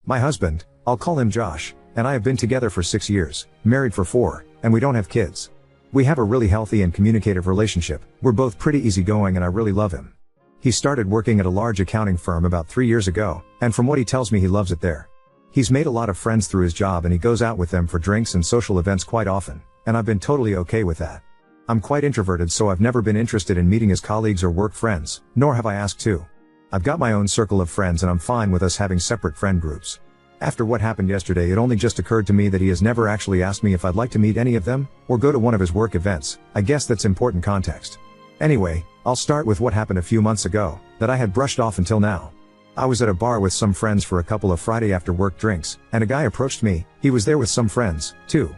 My husband, I'll call him Josh, and I have been together for 6 years, married for 4, and we don't have kids. We have a really healthy and communicative relationship. We're both pretty easygoing and I really love him. He started working at a large accounting firm about 3 years ago, and from what he tells me he loves it there. He's made a lot of friends through his job and he goes out with them for drinks and social events quite often, and I've been totally okay with that. I'm quite introverted, so I've never been interested in meeting his colleagues or work friends, nor have I asked to. I've got my own circle of friends and I'm fine with us having separate friend groups. After what happened yesterday, it only just occurred to me that he has never actually asked me if I'd like to meet any of them, or go to one of his work events. I guess that's important context. Anyway, I'll start with what happened a few months ago, that I had brushed off until now. I was at a bar with some friends for a couple of Friday after work drinks, and a guy approached me. He was there with some friends, too.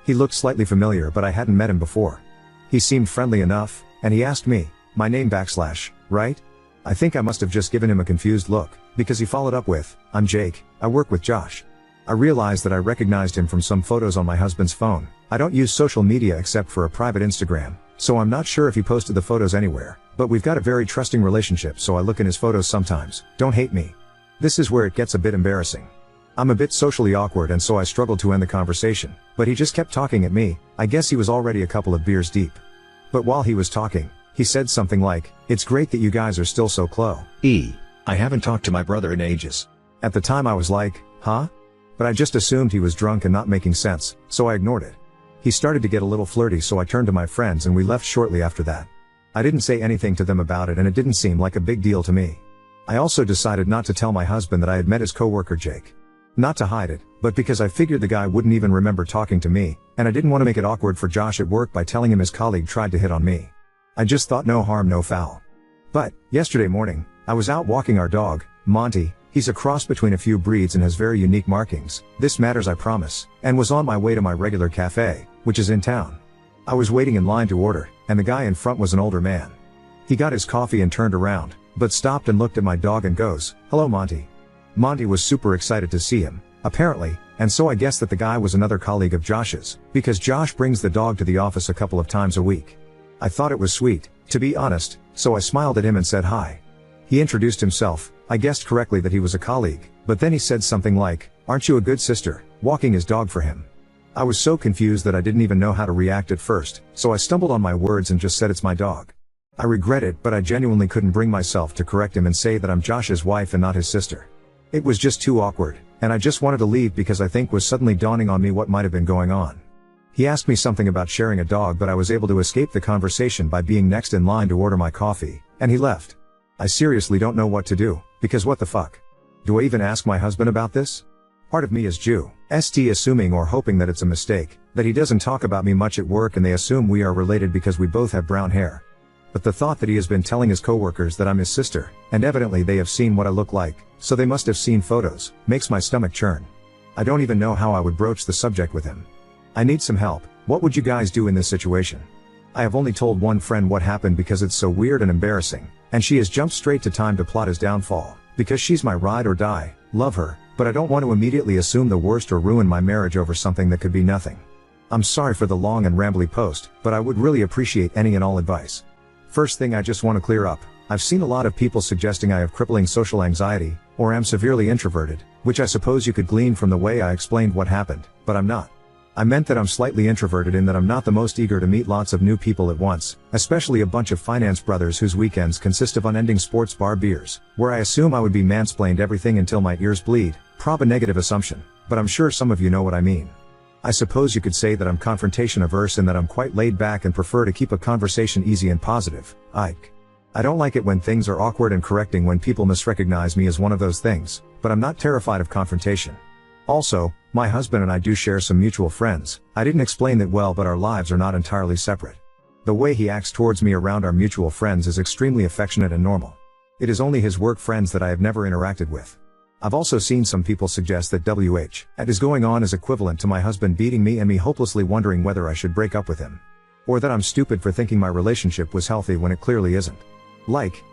He looked slightly familiar, but I hadn't met him before. He seemed friendly enough, and he asked me, my name / right? I think I must have just given him a confused look, because he followed up with, I'm Jake, I work with Josh. I realized that I recognized him from some photos on my husband's phone. I don't use social media except for a private Instagram, so I'm not sure if he posted the photos anywhere, but we've got a very trusting relationship, so I look in his photos sometimes. Don't hate me. This is where it gets a bit embarrassing. I'm a bit socially awkward and so I struggled to end the conversation, but he just kept talking at me. I guess he was already a couple of beers deep. But while he was talking, he said something like, it's great that you guys are still so close. I haven't talked to my brother in ages. At the time I was like, huh? But I just assumed he was drunk and not making sense, so I ignored it. He started to get a little flirty, so I turned to my friends and we left shortly after that. I didn't say anything to them about it and it didn't seem like a big deal to me. I also decided not to tell my husband that I had met his coworker Jake. Not to hide it, but because I figured the guy wouldn't even remember talking to me, and I didn't want to make it awkward for Josh at work by telling him his colleague tried to hit on me. I just thought no harm no foul. But, yesterday morning, I was out walking our dog, Monty. He's a cross between a few breeds and has very unique markings. This matters, I promise, and was on my way to my regular cafe, which is in town. I was waiting in line to order, and the guy in front was an older man. He got his coffee and turned around, but stopped and looked at my dog and goes, hello Monty. Monty was super excited to see him, apparently, and so I guessed that the guy was another colleague of Josh's, because Josh brings the dog to the office a couple of times a week. I thought it was sweet, to be honest, so I smiled at him and said hi. He introduced himself. I guessed correctly that he was a colleague, but then he said something like, aren't you a good sister, walking his dog for him? I was so confused that I didn't even know how to react at first, so I stumbled on my words and just said it's my dog. I regret it, but I genuinely couldn't bring myself to correct him and say that I'm Josh's wife and not his sister. It was just too awkward, and I just wanted to leave because I think was suddenly dawning on me what might have been going on. He asked me something about sharing a dog, but I was able to escape the conversation by being next in line to order my coffee, and he left. I seriously don't know what to do, because what the fuck? Do I even ask my husband about this? Part of me is assuming or hoping that it's a mistake, that he doesn't talk about me much at work and they assume we are related because we both have brown hair. But the thought that he has been telling his coworkers that I'm his sister, and evidently they have seen what I look like, so they must have seen photos, makes my stomach churn. I don't even know how I would broach the subject with him. I need some help. What would you guys do in this situation? I have only told one friend what happened because it's so weird and embarrassing, and she has jumped straight to time to plot his downfall, because she's my ride or die, love her, but I don't want to immediately assume the worst or ruin my marriage over something that could be nothing. I'm sorry for the long and rambly post, but I would really appreciate any and all advice. First thing I just want to clear up, I've seen a lot of people suggesting I have crippling social anxiety, or am severely introverted, which I suppose you could glean from the way I explained what happened, but I'm not. I meant that I'm slightly introverted in that I'm not the most eager to meet lots of new people at once, especially a bunch of finance brothers whose weekends consist of unending sports bar beers, where I assume I would be mansplained everything until my ears bleed, prob a negative assumption, but I'm sure some of you know what I mean. I suppose you could say that I'm confrontation averse and that I'm quite laid back and prefer to keep a conversation easy and positive. I don't like it when things are awkward and correcting when people misrecognize me as one of those things, but I'm not terrified of confrontation. Also, my husband and I do share some mutual friends. I didn't explain that well, but our lives are not entirely separate. The way he acts towards me around our mutual friends is extremely affectionate and normal. It is only his work friends that I have never interacted with. I've also seen some people suggest that what is going on is equivalent to my husband beating me and me hopelessly wondering whether I should break up with him. Or that I'm stupid for thinking my relationship was healthy when it clearly isn't.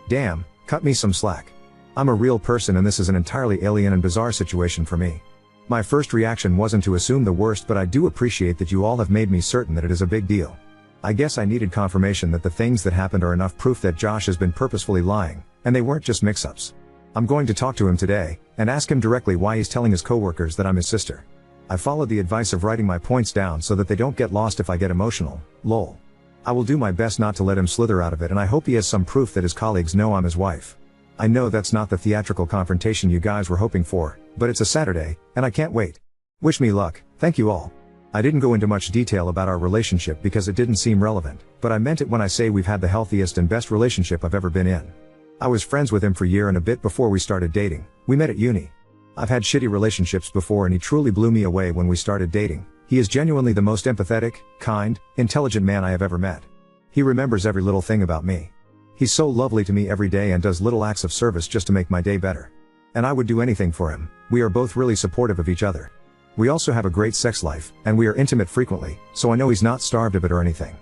Damn, cut me some slack. I'm a real person and this is an entirely alien and bizarre situation for me. My first reaction wasn't to assume the worst, but I do appreciate that you all have made me certain that it is a big deal. I guess I needed confirmation that the things that happened are enough proof that Josh has been purposefully lying, and they weren't just mix-ups. I'm going to talk to him today, and ask him directly why he's telling his coworkers that I'm his sister. I followed the advice of writing my points down so that they don't get lost if I get emotional, lol. I will do my best not to let him slither out of it, and I hope he has some proof that his colleagues know I'm his wife. I know that's not the theatrical confrontation you guys were hoping for, but it's a Saturday, and I can't wait. Wish me luck, thank you all. I didn't go into much detail about our relationship because it didn't seem relevant, but I meant it when I say we've had the healthiest and best relationship I've ever been in. I was friends with him for a year and a bit before we started dating. We met at uni. I've had shitty relationships before, and he truly blew me away when we started dating. He is genuinely the most empathetic, kind, intelligent man I have ever met. He remembers every little thing about me. He's so lovely to me every day and does little acts of service just to make my day better. And I would do anything for him. We are both really supportive of each other. We also have a great sex life, and we are intimate frequently, so I know he's not starved of it or anything.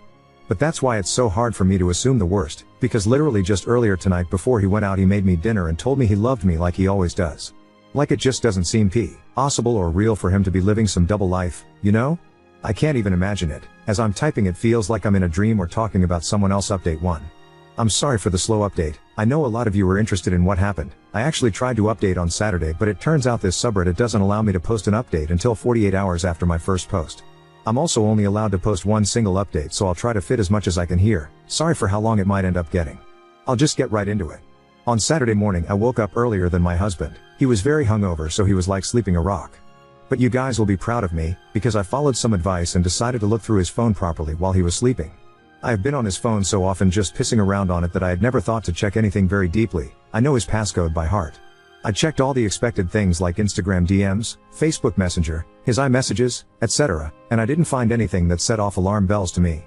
But that's why it's so hard for me to assume the worst, because literally just earlier tonight before he went out he made me dinner and told me he loved me like he always does. Like it just doesn't seem possible or real for him to be living some double life, you know? I can't even imagine it. As I'm typing it feels like I'm in a dream or talking about someone else. Update 1. I'm sorry for the slow update. I know a lot of you were interested in what happened. I actually tried to update on Saturday, but it turns out this subreddit doesn't allow me to post an update until 48 hours after my first post. I'm also only allowed to post one single update, so I'll try to fit as much as I can here. Sorry for how long it might end up getting. I'll just get right into it. On Saturday morning I woke up earlier than my husband. He was very hungover, so he was like sleeping a rock. But you guys will be proud of me, because I followed some advice and decided to look through his phone properly while he was sleeping. I have been on his phone so often just pissing around on it that I had never thought to check anything very deeply. I know his passcode by heart. I checked all the expected things like Instagram DMs, Facebook Messenger, his iMessages, etc., and I didn't find anything that set off alarm bells to me.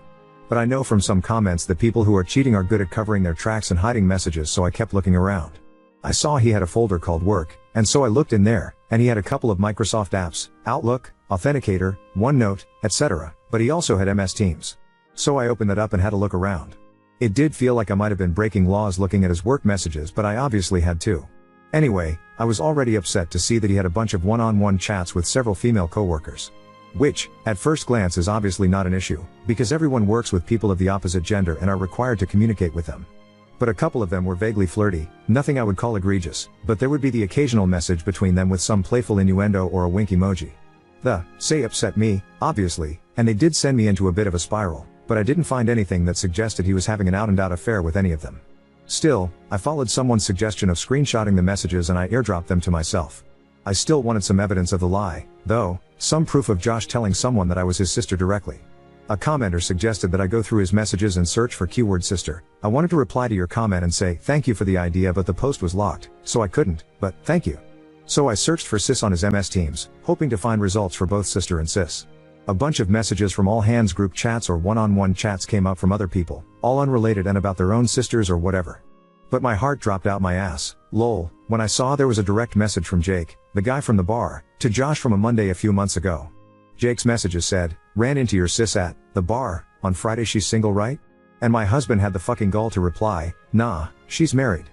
But I know from some comments that people who are cheating are good at covering their tracks and hiding messages, so I kept looking around. I saw he had a folder called Work, and so I looked in there, and he had a couple of Microsoft apps, Outlook, Authenticator, OneNote, etc., but he also had MS Teams. So I opened that up and had a look around. It did feel like I might have been breaking laws looking at his work messages, but I obviously had too. Anyway, I was already upset to see that he had a bunch of one-on-one chats with several female coworkers. Which, at first glance, is obviously not an issue, because everyone works with people of the opposite gender and are required to communicate with them. But a couple of them were vaguely flirty, nothing I would call egregious, but there would be the occasional message between them with some playful innuendo or a wink emoji. The say upset me, obviously, and they did send me into a bit of a spiral, but I didn't find anything that suggested he was having an out-and-out affair with any of them. Still, I followed someone's suggestion of screenshotting the messages and I airdropped them to myself. I still wanted some evidence of the lie, though, some proof of Josh telling someone that I was his sister directly. A commenter suggested that I go through his messages and search for keyword sister. I wanted to reply to your comment and say thank you for the idea, but the post was locked, so I couldn't, but thank you. So I searched for sis on his MS Teams, hoping to find results for both sister and sis. A bunch of messages from all hands group chats or one-on-one chats came up from other people, all unrelated and about their own sisters or whatever. But my heart dropped out my ass, lol, when I saw there was a direct message from Jake, the guy from the bar, to Josh from a Monday a few months ago. Jake's messages said, ran into your sis at the bar on Friday, she's single, right? And my husband had the fucking gall to reply, nah, she's married.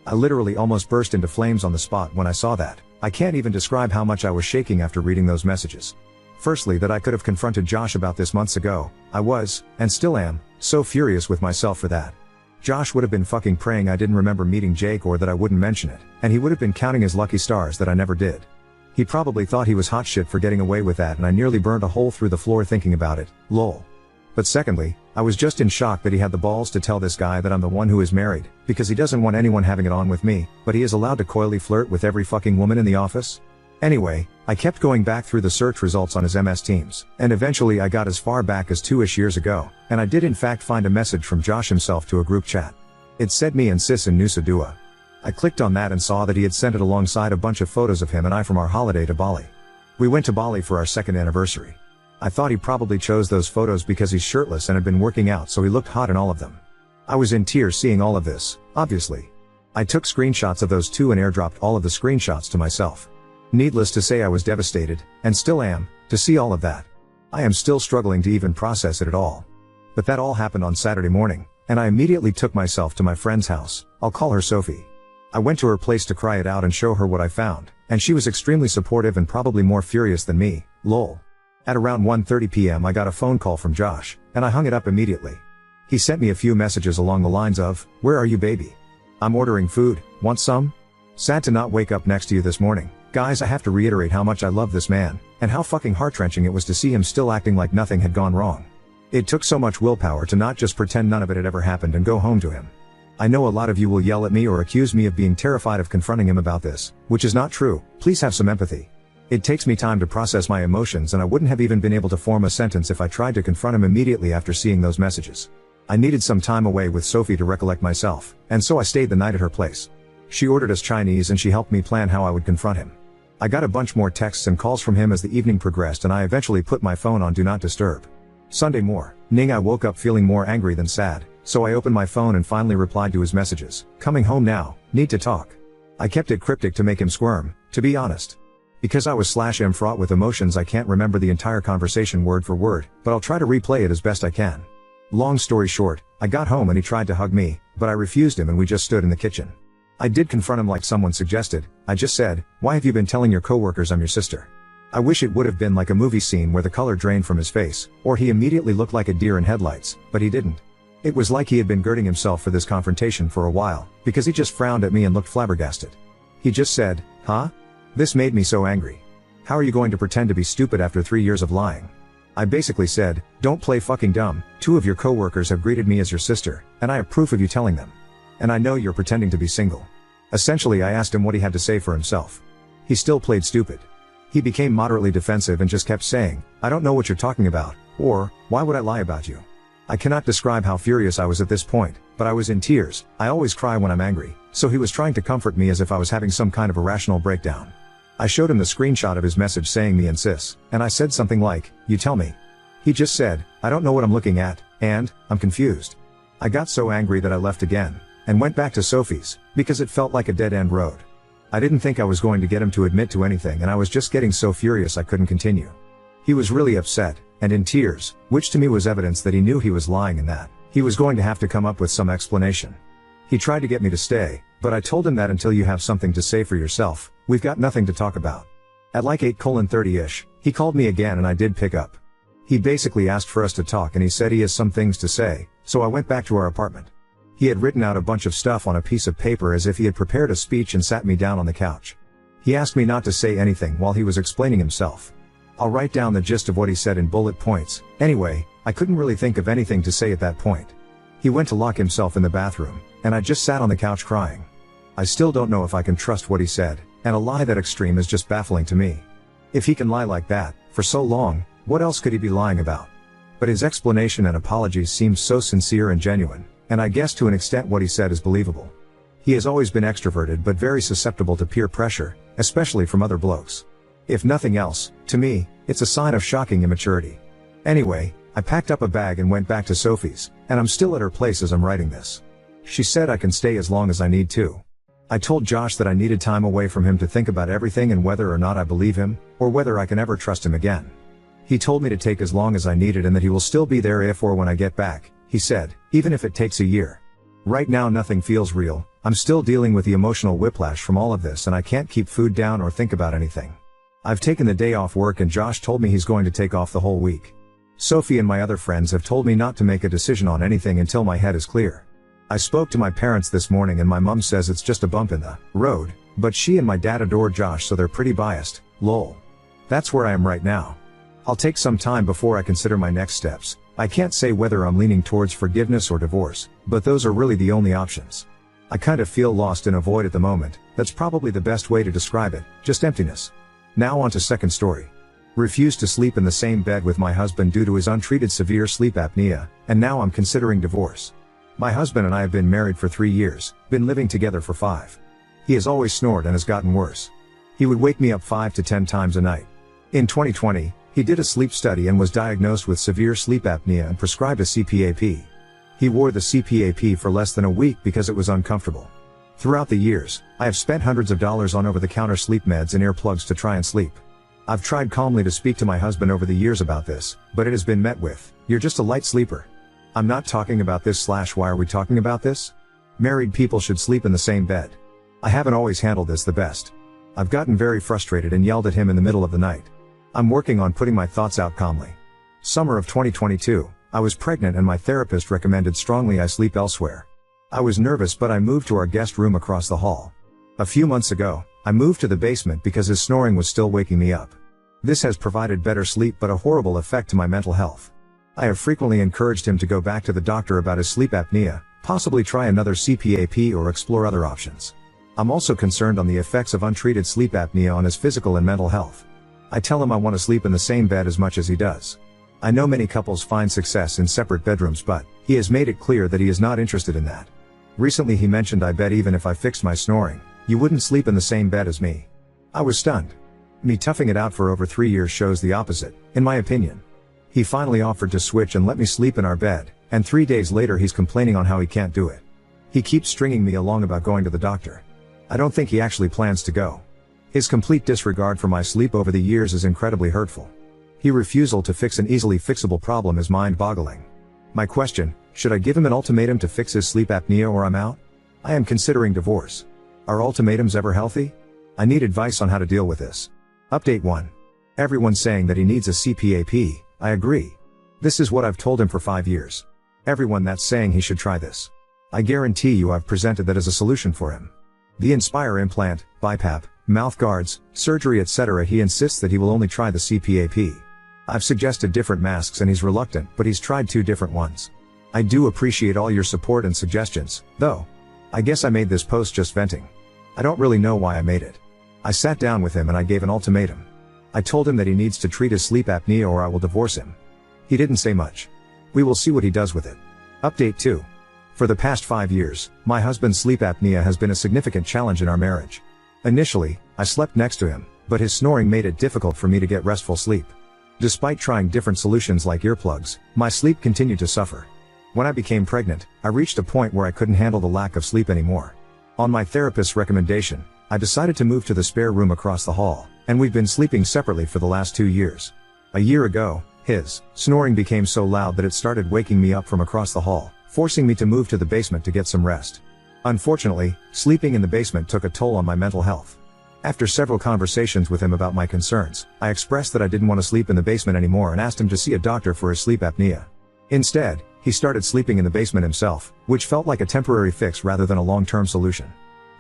I literally almost burst into flames on the spot when I saw that. I can't even describe how much I was shaking after reading those messages. Firstly, that I could have confronted Josh about this months ago. I was, and still am, so furious with myself for that. Josh would have been fucking praying I didn't remember meeting Jake or that I wouldn't mention it, and he would have been counting his lucky stars that I never did. He probably thought he was hot shit for getting away with that, and I nearly burned a hole through the floor thinking about it, lol. But secondly, I was just in shock that he had the balls to tell this guy that I'm the one who is married, because he doesn't want anyone having it on with me, but he is allowed to coyly flirt with every fucking woman in the office? Anyway, I kept going back through the search results on his MS Teams, and eventually I got as far back as 2-ish years ago, and I did in fact find a message from Josh himself to a group chat. It said me and sis in Nusa Dua. I clicked on that and saw that he had sent it alongside a bunch of photos of him and I from our holiday to Bali. We went to Bali for our second anniversary. I thought he probably chose those photos because he's shirtless and had been working out, so he looked hot in all of them. I was in tears seeing all of this, obviously. I took screenshots of those too and airdropped all of the screenshots to myself. Needless to say I was devastated, and still am, to see all of that. I am still struggling to even process it at all. But that all happened on Saturday morning, and I immediately took myself to my friend's house. I'll call her Sophie. I went to her place to cry it out and show her what I found, and she was extremely supportive and probably more furious than me, lol. At around 1:30 p.m. I got a phone call from Josh, and I hung it up immediately. He sent me a few messages along the lines of, "Where are you, baby? I'm ordering food, want some?" Sad to not wake up next to you this morning. Guys, I have to reiterate how much I love this man, and how fucking heart-wrenching it was to see him still acting like nothing had gone wrong. It took so much willpower to not just pretend none of it had ever happened and go home to him. I know a lot of you will yell at me or accuse me of being terrified of confronting him about this, which is not true. Please have some empathy. It takes me time to process my emotions, and I wouldn't have even been able to form a sentence if I tried to confront him immediately after seeing those messages. I needed some time away with Sophie to recollect myself, and so I stayed the night at her place. She ordered us Chinese and she helped me plan how I would confront him. I got a bunch more texts and calls from him as the evening progressed, and I eventually put my phone on Do Not Disturb. Sunday morning I woke up feeling more angry than sad, so I opened my phone and finally replied to his messages. Coming home now, need to talk. I kept it cryptic to make him squirm, to be honest. Because I was /am fraught with emotions, I can't remember the entire conversation word for word, but I'll try to replay it as best I can. Long story short, I got home and he tried to hug me, but I refused him and we just stood in the kitchen. I did confront him like someone suggested. I just said, "Why have you been telling your coworkers I'm your sister?" I wish it would have been like a movie scene where the color drained from his face, or he immediately looked like a deer in headlights, but he didn't. It was like he had been girding himself for this confrontation for a while, because he just frowned at me and looked flabbergasted. He just said, "Huh?" This made me so angry. How are you going to pretend to be stupid after 3 years of lying? I basically said, "Don't play fucking dumb. 2 of your coworkers have greeted me as your sister, and I have proof of you telling them. And I know you're pretending to be single." Essentially, I asked him what he had to say for himself. He still played stupid. He became moderately defensive and just kept saying, "I don't know what you're talking about," or, "Why would I lie about you?" I cannot describe how furious I was at this point, but I was in tears. I always cry when I'm angry, so he was trying to comfort me as if I was having some kind of irrational breakdown. I showed him the screenshot of his message saying me and sis, and I said something like, "You tell me." He just said, "I don't know what I'm looking at, and I'm confused." I got so angry that I left again, and went back to Sophie's, because it felt like a dead-end road. I didn't think I was going to get him to admit to anything, and I was just getting so furious I couldn't continue. He was really upset, and in tears, which to me was evidence that he knew he was lying and that he was going to have to come up with some explanation. He tried to get me to stay, but I told him that until you have something to say for yourself, we've got nothing to talk about. At like 8:30ish, he called me again and I did pick up. He basically asked for us to talk and he said he has some things to say, so I went back to our apartment. He had written out a bunch of stuff on a piece of paper as if he had prepared a speech and sat me down on the couch. He asked me not to say anything while he was explaining himself. I'll write down the gist of what he said in bullet points. Anyway, I couldn't really think of anything to say at that point. He went to lock himself in the bathroom, and I just sat on the couch crying. I still don't know if I can trust what he said, and a lie that extreme is just baffling to me. If he can lie like that, for so long, what else could he be lying about? But his explanation and apologies seemed so sincere and genuine, and I guess to an extent what he said is believable. He has always been extroverted but very susceptible to peer pressure, especially from other blokes. If nothing else, to me, it's a sign of shocking immaturity. Anyway, I packed up a bag and went back to Sophie's, and I'm still at her place as I'm writing this. She said I can stay as long as I need to. I told Josh that I needed time away from him to think about everything and whether or not I believe him, or whether I can ever trust him again. He told me to take as long as I needed and that he will still be there if or when I get back, he said, even if it takes a year. Right now nothing feels real. I'm still dealing with the emotional whiplash from all of this and I can't keep food down or think about anything. I've taken the day off work and Josh told me he's going to take off the whole week. Sophie and my other friends have told me not to make a decision on anything until my head is clear. I spoke to my parents this morning and my mum says it's just a bump in the road, but she and my dad adore Josh so they're pretty biased, lol. That's where I am right now. I'll take some time before I consider my next steps. I can't say whether I'm leaning towards forgiveness or divorce, but those are really the only options. I kind of feel lost in a void at the moment. That's probably the best way to describe it, just emptiness. Now on to second story. Refused to sleep in the same bed with my husband due to his untreated severe sleep apnea, and now I'm considering divorce. My husband and I have been married for 3 years, been living together for 5. He has always snored and has gotten worse. He would wake me up 5 to 10 times a night. In 2020, he did a sleep study and was diagnosed with severe sleep apnea and prescribed a CPAP. He wore the CPAP for less than a week because it was uncomfortable. Throughout the years, I have spent hundreds of dollars on over-the-counter sleep meds and earplugs to try and sleep. I've tried calmly to speak to my husband over the years about this, but it has been met with, "You're just a light sleeper." I'm not talking about this / why are we talking about this? Married people should sleep in the same bed. I haven't always handled this the best. I've gotten very frustrated and yelled at him in the middle of the night. I'm working on putting my thoughts out calmly. Summer of 2022, I was pregnant and my therapist recommended strongly I sleep elsewhere. I was nervous but I moved to our guest room across the hall. A few months ago, I moved to the basement because his snoring was still waking me up. This has provided better sleep but a horrible effect to my mental health. I have frequently encouraged him to go back to the doctor about his sleep apnea, possibly try another CPAP or explore other options. I'm also concerned on the effects of untreated sleep apnea on his physical and mental health. I tell him I want to sleep in the same bed as much as he does. I know many couples find success in separate bedrooms, but he has made it clear that he is not interested in that. Recently he mentioned, "I bet even if I fixed my snoring, you wouldn't sleep in the same bed as me." I was stunned. Me toughing it out for over 3 years shows the opposite, in my opinion. He finally offered to switch and let me sleep in our bed, and 3 days later he's complaining on how he can't do it. He keeps stringing me along about going to the doctor. I don't think he actually plans to go. His complete disregard for my sleep over the years is incredibly hurtful. His refusal to fix an easily fixable problem is mind-boggling. My question, should I give him an ultimatum to fix his sleep apnea or I'm out? I am considering divorce. Are ultimatums ever healthy? I need advice on how to deal with this. Update 1. Everyone's saying that he needs a CPAP, I agree. This is what I've told him for 5 years. Everyone that's saying he should try this. I guarantee you I've presented that as a solution for him. The Inspire implant, BiPAP, mouth guards, surgery etc. He insists that he will only try the CPAP. I've suggested different masks and he's reluctant, but he's tried 2 different ones. I do appreciate all your support and suggestions, though. I guess I made this post just venting. I don't really know why I made it. I sat down with him and I gave an ultimatum. I told him that he needs to treat his sleep apnea or I will divorce him. He didn't say much. We will see what he does with it. Update 2. For the past 5 years, my husband's sleep apnea has been a significant challenge in our marriage. Initially, I slept next to him, but his snoring made it difficult for me to get restful sleep. Despite trying different solutions like earplugs, my sleep continued to suffer. When I became pregnant, I reached a point where I couldn't handle the lack of sleep anymore. On my therapist's recommendation, I decided to move to the spare room across the hall, and we've been sleeping separately for the last 2 years. A year ago, his snoring became so loud that it started waking me up from across the hall, forcing me to move to the basement to get some rest. Unfortunately, sleeping in the basement took a toll on my mental health. After several conversations with him about my concerns, I expressed that I didn't want to sleep in the basement anymore and asked him to see a doctor for his sleep apnea. Instead, he started sleeping in the basement himself, which felt like a temporary fix rather than a long-term solution.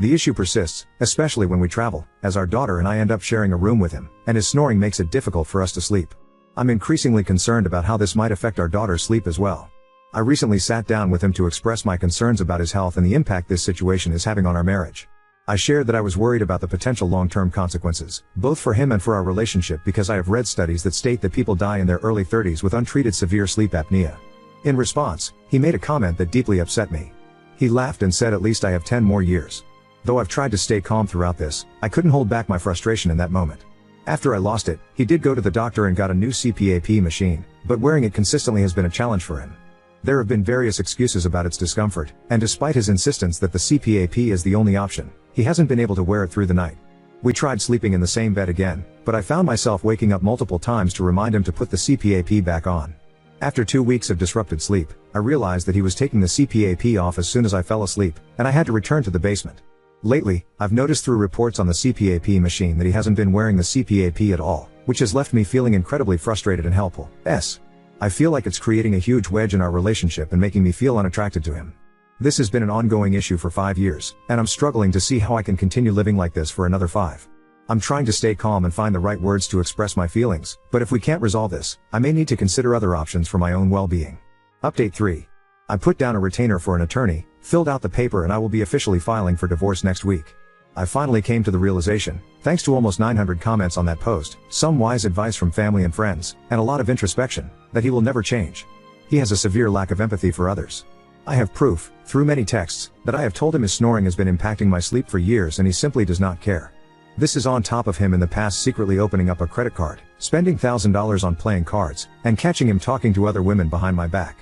The issue persists, especially when we travel, as our daughter and I end up sharing a room with him, and his snoring makes it difficult for us to sleep. I'm increasingly concerned about how this might affect our daughter's sleep as well. I recently sat down with him to express my concerns about his health and the impact this situation is having on our marriage. I shared that I was worried about the potential long-term consequences, both for him and for our relationship, because I have read studies that state that people die in their early 30s with untreated severe sleep apnea. In response, he made a comment that deeply upset me. He laughed and said, "At least I have 10 more years." Though I've tried to stay calm throughout this, I couldn't hold back my frustration in that moment. After I lost it, he did go to the doctor and got a new CPAP machine, but wearing it consistently has been a challenge for him. There have been various excuses about its discomfort, and despite his insistence that the CPAP is the only option, he hasn't been able to wear it through the night. We tried sleeping in the same bed again, but I found myself waking up multiple times to remind him to put the CPAP back on. After 2 weeks of disrupted sleep, I realized that he was taking the CPAP off as soon as I fell asleep, and I had to return to the basement. Lately, I've noticed through reports on the CPAP machine that he hasn't been wearing the CPAP at all, which has left me feeling incredibly frustrated and helpless. I feel like it's creating a huge wedge in our relationship and making me feel unattracted to him. This has been an ongoing issue for 5 years, and I'm struggling to see how I can continue living like this for another 5. I'm trying to stay calm and find the right words to express my feelings, but if we can't resolve this, I may need to consider other options for my own well-being. Update 3. I put down a retainer for an attorney, filled out the paper, and I will be officially filing for divorce next week. I finally came to the realization, thanks to almost 900 comments on that post, some wise advice from family and friends, and a lot of introspection, that he will never change. He has a severe lack of empathy for others. I have proof, through many texts, that I have told him his snoring has been impacting my sleep for years and he simply does not care. This is on top of him in the past secretly opening up a credit card, spending $1,000 on playing cards, and catching him talking to other women behind my back.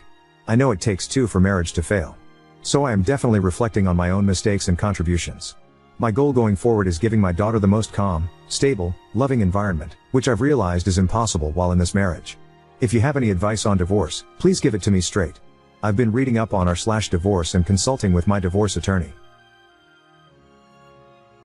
I know it takes 2 for marriage to fail. So I am definitely reflecting on my own mistakes and contributions. My goal going forward is giving my daughter the most calm, stable, loving environment, which I've realized is impossible while in this marriage. If you have any advice on divorce, please give it to me straight. I've been reading up on r/divorce and consulting with my divorce attorney.